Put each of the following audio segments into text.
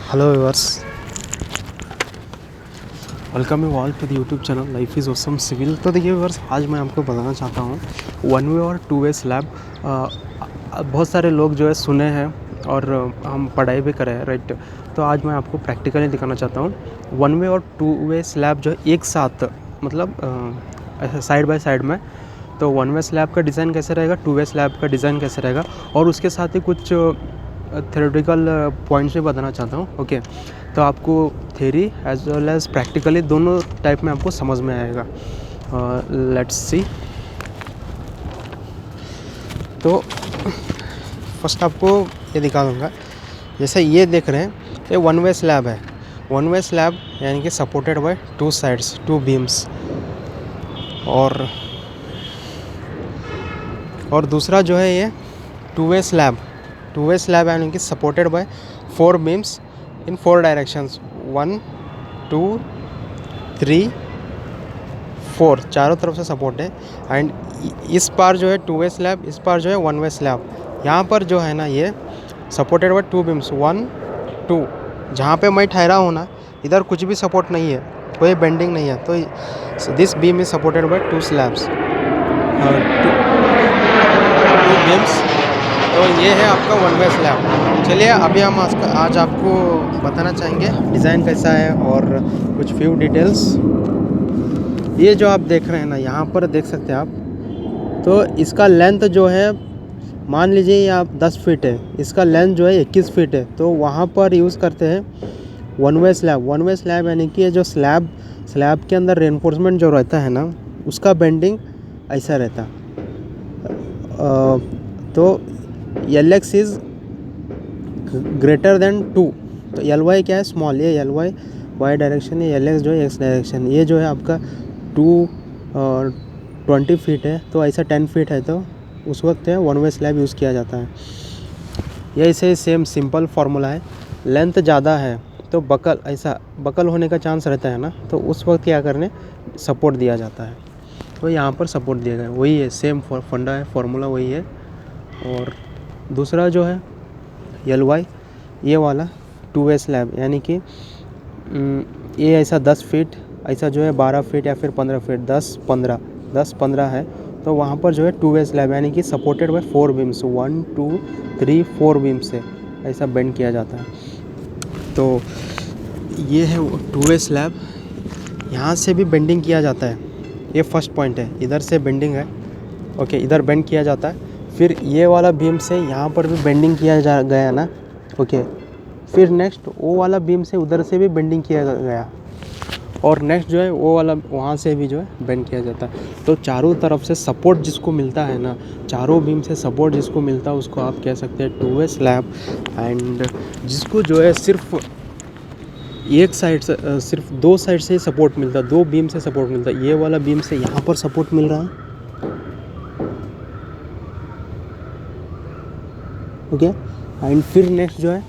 Hello viewers, welcome you all to the YouTube channel life is awesome civil. तो देखिए viewers, आज मैं आपको बताना चाहता हूँ वन वे और टू वे स्लैब। बहुत सारे लोग जो है सुने हैं और हम पढ़ाई भी करे हैं, राइट। तो आज मैं आपको प्रैक्टिकली दिखाना चाहता हूँ वन वे और टू वे स्लैब जो है एक साथ, मतलब ऐसे साइड बाय साइड में। तो वन वे स्लैब का डिज़ाइन कैसे रहेगा, टू वे स्लैब का डिज़ाइन कैसे रहेगा, और उसके साथ ही कुछ थ्योरेटिकल पॉइंट्स भी बताना चाहता हूँ। ओके, तो आपको theory as well as practically दोनों टाइप में आपको समझ में आएगा। Let's see. तो फर्स्ट आपको ये दिखा दूँगा, जैसे ये देख रहे हैं, ये वन वे स्लैब है। वन वे स्लैब यानी कि supported by two sides, two beams. और दूसरा जो है ये two way slab. Two way slab यानी कि supported by four beams in four directions, 1 2 3 4, चारों तरफ से सपोर्ट है। एंड इस पार जो है टू वे स्लैब, इस पार जो है वन वे स्लैब। यहाँ पर जो है ना, ये सपोर्टेड बाय टू बीम्स 1 2। जहाँ पे मैं ठहरा हूँ ना, इधर कुछ भी सपोर्ट नहीं है, कोई बेंडिंग नहीं है। तो this beam is supported by two slabs, two beams. तो ये है आपका वन वे स्लैब। चलिए अभी हम आज आपको बताना चाहेंगे डिज़ाइन कैसा है और कुछ फ्यू डिटेल्स। ये जो आप देख रहे हैं ना, यहाँ पर देख सकते हैं आप। तो इसका लेंथ जो है, मान लीजिए ये आप 10 फीट है, इसका लेंथ जो है 21 फीट है। तो वहाँ पर यूज़ करते हैं one way slab. One way slab यानी कि ये जो स्लैब के अंदर रेनफोर्समेंट जो रहता है ना, उसका बेंडिंग ऐसा रहता। तो LX इज़ ग्रेटर देन 2। तो LY क्या है, स्मॉल। ये LY वाई डायरेक्शन है, LX जो है एक्स डायरेक्शन। ये जो है आपका 20 फीट है, तो ऐसा 10 फीट है, तो उस वक्त है वन वे स्लैब यूज़ किया जाता है। ये ऐसे सेम सिंपल फार्मूला है। लेंथ ज़्यादा है तो बकल, ऐसा बकल होने का चांस रहता है ना, तो उस वक्त क्या करने, सपोर्ट दिया जाता है। तो यहाँ पर सपोर्ट दिया गया, वही है, सेम फंडा है, फार्मूला वही है। और दूसरा जो है LY, ये वाला टू वे स्लैब, यानी कि ये ऐसा 10 फीट, ऐसा जो है 12 फीट या फिर 15 फीट, 10-15 है। तो वहाँ पर जो है टू वे स्लैब यानी कि सपोर्टेड बाय 4 बीम्स, 1 2 3 4 बीम से ऐसा बेंड किया जाता है। तो ये है टू वे स्लैब। यहाँ से भी बेंडिंग किया जाता है, ये फर्स्ट पॉइंट है, इधर से बेंडिंग है। ओके, इधर बेंड किया जाता है। फिर ये वाला बीम से यहाँ पर भी बेंडिंग किया गया ना। ओके, फिर नेक्स्ट वो वाला बीम से उधर से भी बेंडिंग किया गया, और नेक्स्ट जो है वो वाला वहाँ से भी जो है बेंड किया जाता है। तो चारों तरफ से सपोर्ट जिसको मिलता है ना, चारों बीम से सपोर्ट जिसको मिलता है, उसको आप कह सकते हैं टू वे स्लैब। एंड जिसको जो है सिर्फ एक साइड से, सिर्फ दो साइड से सपोर्ट मिलता है, दो बीम से सपोर्ट मिलता है, ये वाला बीम से यहाँ पर सपोर्ट मिल रहा है। ओके, एंड फिर नेक्स्ट जो है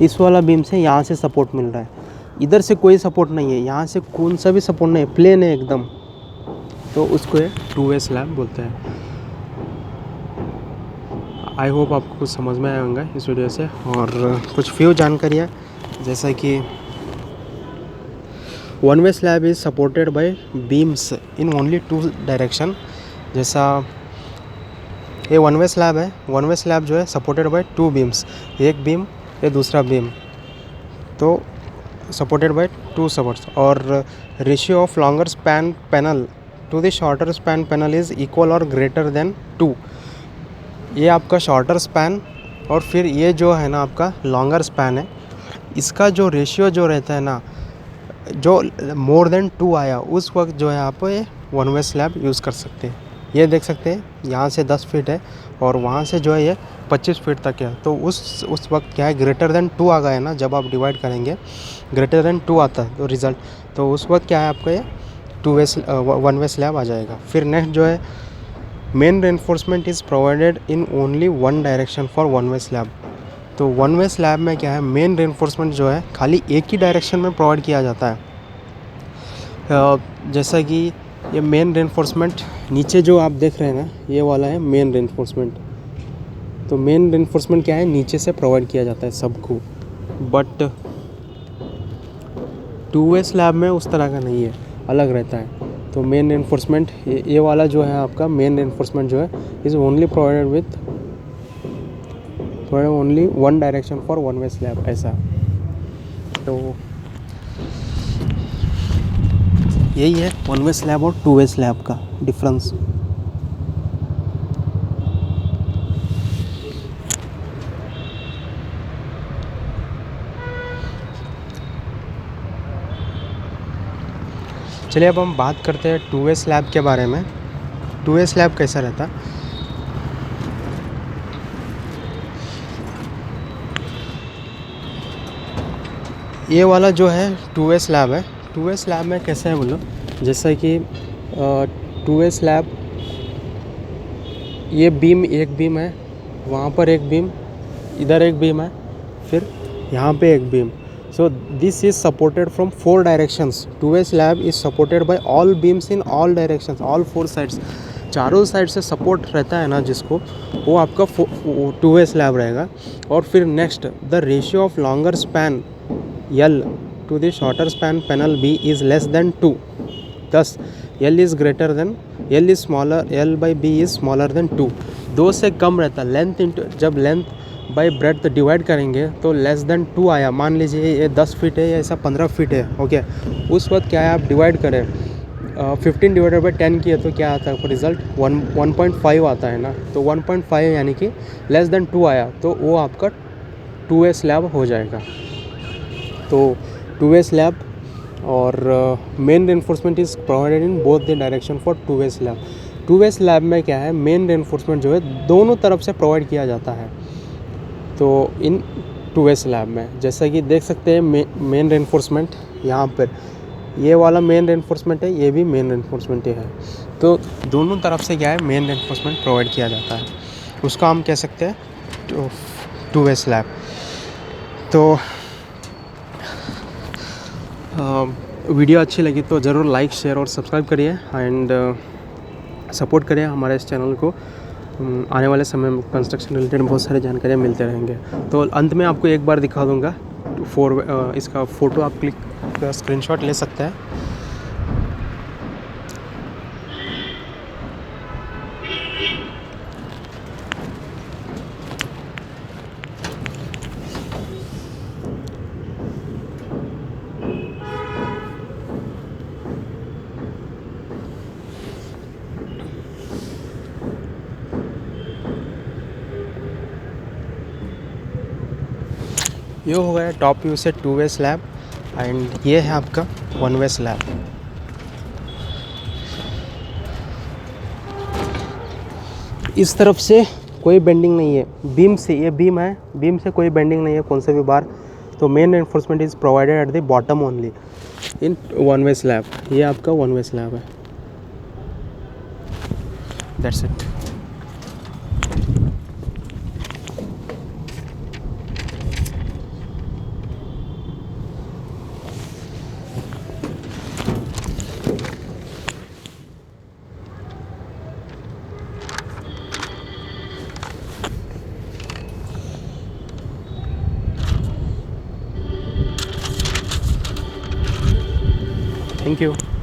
इस वाला बीम से यहाँ से सपोर्ट मिल रहा है। इधर से कोई सपोर्ट नहीं है, यहाँ से कौन सा भी सपोर्ट नहीं है, प्लेन है एकदम। तो उसको टू वे स्लैब बोलते हैं। आई होप आपको कुछ समझ में आया होगा इस वीडियो से। और कुछ फ्यू जानकारियाँ, जैसा कि one way slab is supported by beams in only two direction. जैसा ये वन वे स्लैब है, वन वे स्लैब जो है सपोर्टेड बाय टू बीम्स, एक बीम ये दूसरा बीम, तो सपोर्टेड बाय टू सपोर्ट्स। और ratio of longer span panel to the shorter span panel is equal और ग्रेटर देन 2। ये आपका शॉर्टर स्पैन, और फिर ये जो है ना आपका लॉन्गर स्पैन है, इसका जो रेशियो जो रहता है ना, जो मोर देन 2 आया, उस वक्त जो है आप ये वन वे स्लैब यूज़ कर सकते हैं। ये देख सकते हैं, यहाँ से 10 फीट है और वहाँ से जो है ये 25 फीट तक है। तो उस वक्त क्या है, ग्रेटर देन 2 आ गया ना, जब आप डिवाइड करेंगे ग्रेटर देन 2 आता है तो रिज़ल्ट, तो उस वक्त क्या है आपका ये वन वे स्लैब आ जाएगा। फिर नेक्स्ट जो है main reinforcement is provided in only one direction for one way slab. तो वन वे स्लैब में क्या है, मेन रेनफोर्समेंट जो है खाली एक ही डायरेक्शन में प्रोवाइड किया जाता है। जैसा कि ये मेन रेनफोर्समेंट नीचे जो आप देख रहे हैं ना, ये वाला है मेन रेनफोर्समेंट। तो मेन रेनफोर्समेंट क्या है, नीचे से प्रोवाइड किया जाता है सबको। बट टू वे स्लैब में उस तरह का नहीं है, अलग रहता है। तो मेन रेनफोर्समेंट ये वाला जो है आपका मेन रेनफोर्समेंट जो है is only provided only one direction for one way slab ऐसा। तो यही है वन वे स्लैब और टू वे स्लैब का डिफरेंस। चलिए अब हम बात करते हैं टू वे स्लैब के बारे में। टू वे स्लैब कैसा रहता? ये वाला जो है टू वे स्लैब है। टू वे स्लैब में कैसे है बोलो, जैसे कि टू वे स्लैब, ये बीम एक बीम है, वहाँ पर एक बीम, इधर एक बीम है, फिर यहाँ पे एक beam. So this is supported from 4 directions. Two-way slab is supported by all beams in all directions, all 4 sides. चारों साइड से सपोर्ट रहता है ना जिसको, वो आपका टू वे स्लैब रहेगा। और फिर next, the ratio of longer span L to the shorter span panel B is less than 2. Thus L is greater than L is smaller, L by B is smaller than 2. 2 से कम रहता है length into, जब length by breadth divide करेंगे तो less than 2 आया। मान लीजिए ये 10 फीट है या ऐसा 15 फीट है, ओके। उस वक्त क्या है, आप डिवाइड करें 15 डिवाइडेड बाई 10 किया तो क्या आता है रिजल्ट 1.5 आता है ना। तो 1.5 यानी कि लेस देन 2 आया, तो वो आपका टू वे स्लैब हो जाएगा। तो टू वे स्लैब और main reinforcement is provided in both the direction for to way slab. Two way slab में क्या है, मेन रेनफोर्समेंट जो है दोनों तरफ से प्रोवाइड किया जाता है। तो इन टू वे स्लैब में जैसा कि देख सकते हैं मेन रेनफोर्समेंट यहाँ पर, ये वाला मेन रेनफोर्समेंट है, ये भी मेन रेनफोर्समेंट है। तो दोनों तरफ से क्या है, मेन रेनफोर्समेंट प्रोवाइड किया जाता है, उसका हम कह सकते हैं टू वे स्लैब। तो वीडियो अच्छी लगी तो ज़रूर लाइक, शेयर और सब्सक्राइब करिए एंड सपोर्ट करिए हमारे इस चैनल को। आने वाले समय में कंस्ट्रक्शन रिलेटेड बहुत सारी जानकारियाँ मिलते रहेंगे। तो अंत में आपको एक बार दिखा दूँगा इसका फ़ोटो आप क्लिक स्क्रीनशॉट ले सकते हैं। ये हो गया टॉप व्यू से टू वे स्लैब एंड ये है आपका वन वे स्लैब। इस तरफ से कोई बेंडिंग नहीं है, बीम से, ये बीम है, बीम से कोई बेंडिंग नहीं है कौन से भी बार। तो main reinforcement is provided at the bottom only in one way slab. ये आपका वन वे स्लैब है। That's it. Thank you.